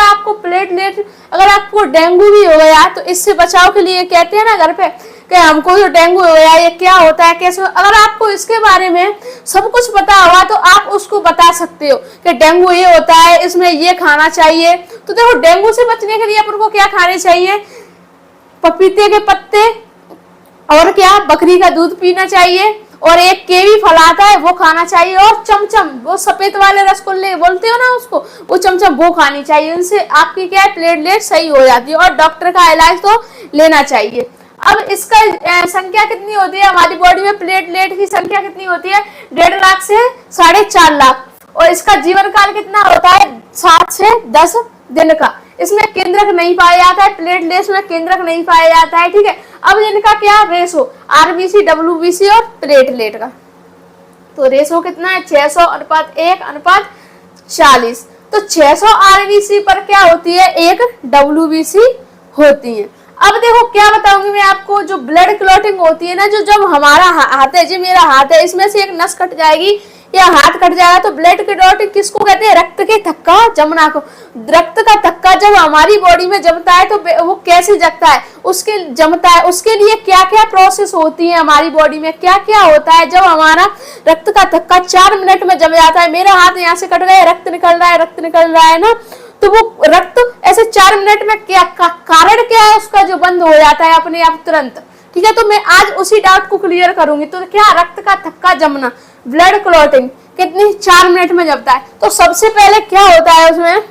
आपको डेंगू भी हो गया तो इससे बचाव के लिए कहते हैं ना घर पे कि हमको जो डेंगू हो गया ये क्या होता है, कैसे, अगर आपको इसके बारे में सब कुछ पता होगा तो आप उसको बता सकते हो कि डेंगू ये होता है, इसमें ये खाना चाहिए। तो देखो डेंगू से बचने के लिए अपन को क्या खाने चाहिए? पपीते के पत्ते और क्या बकरी का दूध पीना चाहिए, और एक केवी फल आता है वो खाना चाहिए, और चमचम, वो सफेद वाले रसगुल्ले बोलते हो ना उसको, वो चमचम वो खानी चाहिए। इनसे आपकी क्या है? प्लेटलेट सही हो जाती है। और डॉक्टर का इलाज तो लेना चाहिए। अब इसका संख्या कितनी होती है हमारी बॉडी में? प्लेटलेट की संख्या कितनी होती है? 1.5 लाख से 4.5 लाख। और इसका जीवन काल कितना होता है? 7 से 10 दिन का। इसमें केंद्रक नहीं पाया जाता है, प्लेटलेट्स में केंद्रक नहीं पाया जाता है। ठीक है, अब इनका क्या रेशो? आरबीसी, WBC और प्लेटलेट का तो रेशो कितना है? 600:1:40। तो 600 आरबीसी पर क्या होती है? 1 WBC होती है। अब देखो क्या बताऊंगी मैं आपको, जो ब्लड क्लॉटिंग होती है ना, जो जब हमारा हाथ है, जो मेरा हाथ है, इसमें से एक नस कट जाएगी या हाथ कट जाएगा तो ब्लड क्लॉटिंग किसको कहते हैं? रक्त के थक्का जमना को। रक्त का थक्का जब हमारी बॉडी में जमता है तो वो कैसे जमता है, उसके जमता है, उसके लिए क्या क्या प्रोसेस होती है हमारी बॉडी में, क्या क्या होता है। जब हमारा रक्त का थक्का 4 मिनट में जम जाता है, मेरा हाथ यहाँ से कट गया, रक्त निकल रहा है, रक्त निकल रहा है ना, तो वो रक्त ऐसे 4 मिनट में क्या कारण क्या है उसका, जो बंद हो जाता है अपने आप तुरंत। ठीक है, तो मैं आज उसी डाउट को क्लियर करूंगी। तो क्या रक्त का थक्का जमना, ब्लड क्लॉटिंग कितनी 4 मिनट में जमता है। तो सबसे पहले क्या होता है उसमें,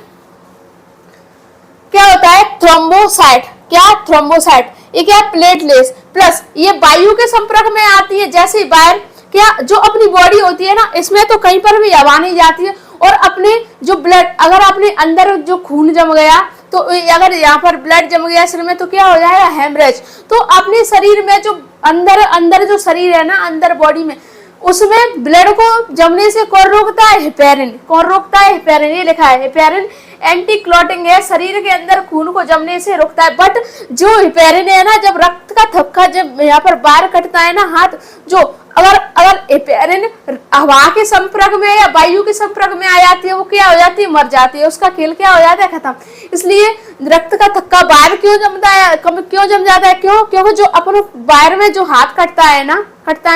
क्या होता है? थ्रोम्बोसाइट। क्या? थ्रोम्बोसाइट। ये क्या? प्लेटलेट्स प्लस, ये वायु के संपर्क में आती है जैसे बाहर, क्या जो अपनी बॉडी होती है ना, इसमें तो कहीं पर भी हवा नहीं जाती है, और अपने जो ब्लड, अगर अपने अंदर जो खून जम गया, तो अगर यहाँ पर ब्लड जम गया शरीर में तो क्या हो जाएगा? हेमरेज। तो अपने शरीर में जो अंदर जो शरीर है ना, अंदर बॉडी में, उसमें ब्लड को जमने से कौन रोकता है? हेपेरिन। कौन रोकता है? हेपेरिन। ये लिखा है हेपेरिन एंटी क्लॉटिंग है, शरीर के अंदर खून को जमने से रोकता है। बट जो हेपेरिन है ना, जब रक्त का थक्का जब यहाँ पर बाहर कटता है ना हाथ, जो अगर हेपेरिन हवा के संपर्क में या वायु के संपर्क में आ जाती है, वो क्या हो जाती है? मर जाती है, उसका खेल क्या हो जाता है? खत्म। इसलिए रक्त का थक्का बाहर क्यों जमता है, क्यों जम जाता है? क्योंकि जो अपन बाहर में जो हाथ कटता है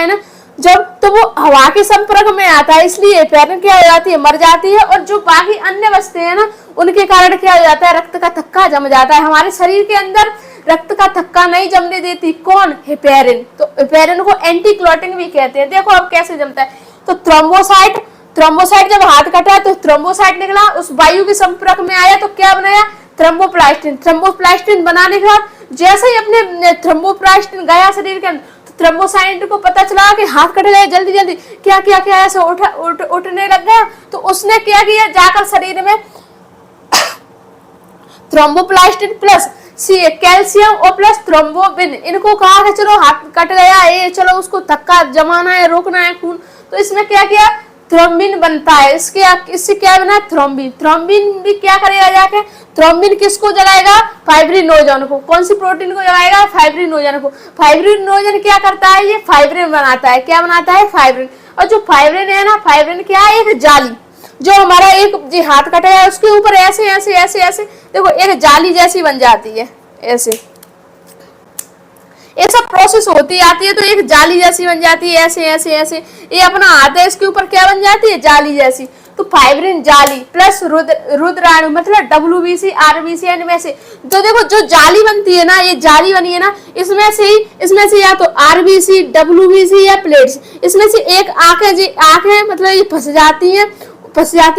ना जब, तो वो हवा के संपर्क में आता है, इसलिए हेपेरिन क्या हो जाती है? मर जाती है। और जो बाकी अन्य बचते हैं ना, उनके कारण क्या हो जाता है? रक्त का थक्का जम जाता है। हमारे शरीर के अंदर रक्त का थक्का नहीं जमने देती कौन? हेपेरिन। तो हेपेरिन को एंटी क्लॉटिंग भी कहते हैं। देखो अब कैसे जमता है। तो थ्रोम्बोसाइट जब हाथ कटा तो थ्रोम्बोसाइट निकला, उस वायु के संपर्क में आया तो क्या बनाया? थ्रोम्बोप्लास्टिन। थ्रोम्बोप्लास्टिन बनाने के बाद जैसे ही अपने थ्रोम्बोप्लास्टिन गया शरीर के अंदर, थ्रोम्बोसाइट को पता चला कि हाथ कट गए, जल्दी जल्दी क्या ऐसे उठने लग गया, तो उसने क्या किया? जाकर शरीर में थ्रोम्बोप्लास्टिन प्लस कैल्शियम और प्लस थ्रोम्बोबिन, इनको कहा कि चलो हाथ कट गया, ये चलो उसको थक्का जमाना है, रोकना है खून, तो इसमें क्या किया? थ्रोम्बिन बनता है। इससे क्या बना? थ्रोम्बिन भी क्या करेगा जाके? थ्रोम्बिन किसको जलाएगा? फाइब्रिनोजन को। कौन सी प्रोटीन को जलाएगा? फाइब्रिनोजन को। फाइब्रिनोजन क्या करता है? ये फाइब्रिन बनाता है। क्या बनाता है? फाइब्रिन। और जो फाइब्रिन है ना, फाइब्रिन क्या है? एक जाली, जो हमारा एक जी हाथ कटा है उसके ऊपर ऐसे ऐसे ऐसे ऐसे देखो एक जाली जैसी बन जाती है, ऐसे ये सब प्रोसेस होती आती है, तो एक जाली जैसी बन जाती है, ऐसे ऐसे ऐसे। ये अपना हाथ है, इसके ऊपर क्या बन जाती है? जाली जैसी। तो फाइब्रिन जाली प्लस रुद्राणु, मतलब WBC RBC में से, तो देखो जो जाली बनती है ना, ये जाली बनी है ना, इसमें से या तो RBC, WBC या प्लेट्स, इसमें से एक आंखें मतलब ये फंस जाती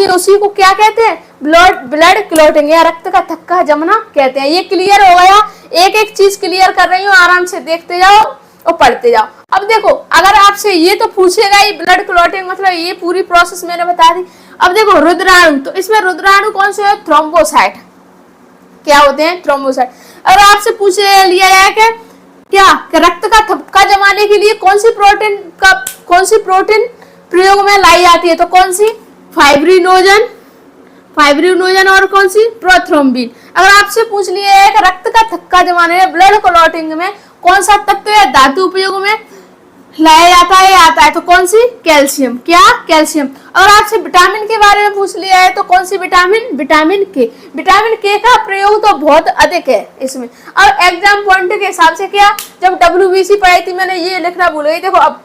है, उसी को क्या कहते हैं? ब्लड क्लॉटिंग या रक्त का थक्का जमना कहते हैं। ये क्लियर हो गया? एक एक चीज क्लियर कर रही हूँ, आराम से देखते जाओ और पढ़ते जाओ। अब देखो, अगर आपसे ये तो पूछेगा ही ब्लड क्लॉटिंग, मतलब ये पूरी प्रोसेस मैंने बता दी। अब देखो रुद्राणु, तो इसमें रुद्राणु कौन से है? थ्रोम्बोसाइट। क्या होते हैं? थ्रोम्बोसाइट। अगर आपसे पूछ लिया जाए क्या रक्त का थक्का जमाने के लिए कौन सी प्रोटीन प्रयोग में लाई जाती है, तो कौन सी? फाइब्रिनोजन और कौन सी? प्रोथ्रोम्बिन। अगर आपसे पूछ लिया है कि रक्त का थक्का जमाने में ब्लड क्लॉटिंग में कौन सा तत्व या धातु उपयोग में लाया जाता है आता है, तो कौन सी? कैल्शियम। क्या? कैल्शियम। अगर आपसे विटामिन के बारे में पूछ लिया है तो कौन सी विटामिन? विटामिन के। विटामिन के का प्रयोग तो बहुत अधिक है इसमें। और एग्जाम पॉइंट के हिसाब से क्या, जब WBC पढ़ाई थी मैंने, ये लिखना भूल गई। देखो अब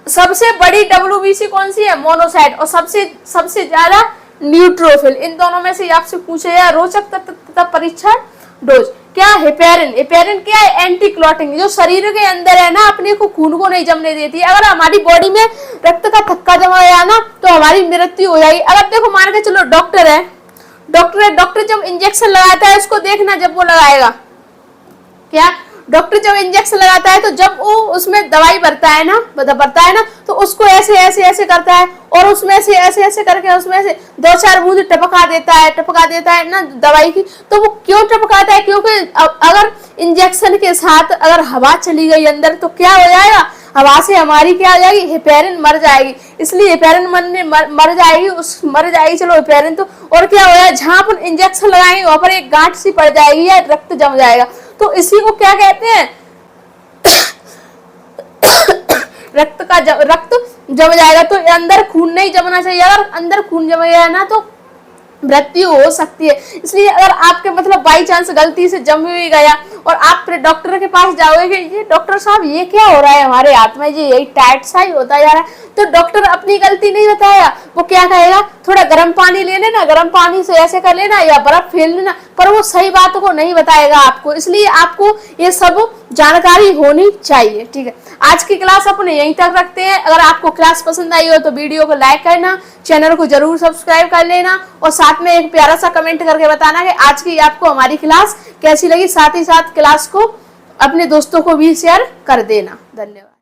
सबसे बड़ी WBC कौन सी है? मोनोसाइट। और सबसे ज्यादा न्यूट्रोफिल। इन दोनों में से आपसे पूछे या रोचक तथा परीक्षण डोज क्या? हेपेरिन क्या है? एंटी क्लॉटिंग, जो शरीर के अंदर है ना, अपने को खून को नहीं जमने देती है। अगर हमारी बॉडी में रक्त का थक्का जमा गया ना, तो हमारी मृत्यु हो जाएगी। अगर देखो मान के चलो डॉक्टर है, डॉक्टर जब इंजेक्शन लगाता है, उसको देखना जब वो लगाएगा, क्या डॉक्टर जब इंजेक्शन लगाता है तो जब वो उसमें दवाई भरता है ना, तो उसको ऐसे ऐसे ऐसे करता है, और उसमें से ऐसे ऐसे करके उसमें से 2-4 बूंद टपका देता है ना दवाई की। तो वो क्यों टपकाता है? क्योंकि अगर इंजेक्शन के साथ अगर हवा चली गई अंदर तो क्या हो जाएगा? हवा से हमारी क्या हो जाएगी? हेपेरिन मर जाएगी। इसलिए हेपेरिन मर जाएगी। चलो हेपेरिन तो, और क्या हो जाएगा? जहां पर इंजेक्शन लगाएंगे वहां पर एक गांठ सी पड़ जाएगी या रक्त जम जाएगा। तो तो इसी को क्या कहते हैं, रक्त जम जाएगा। तो अंदर खून नहीं जमना चाहिए, अगर अंदर खून जम गया ना तो मृत्यु हो सकती है। इसलिए अगर आपके मतलब बाई चांस गलती से जम भी गया और आप फिर डॉक्टर के पास जाओगे, ये डॉक्टर साहब ये क्या हो रहा है हमारे हाथ में, जी यही टाइट सा ही होता जा रहा है, तो डॉक्टर अपनी गलती नहीं बताया, वो क्या कहेगा, थोड़ा गर्म पानी ले लेना, गर्म पानी से ऐसे कर लेना या बर्फ फेल लेना, पर वो सही बात को नहीं बताएगा आपको। इसलिए आपको ये सब जानकारी होनी चाहिए। ठीक है, आज की क्लास अपने यहीं तक रखते हैं। अगर आपको क्लास पसंद आई हो तो वीडियो को लाइक करना, चैनल को जरूर सब्सक्राइब कर लेना और साथ में एक प्यारा सा कमेंट करके बताना कि आज की आपको हमारी क्लास कैसी लगी। साथ ही साथ क्लास को अपने दोस्तों को भी शेयर कर देना। धन्यवाद।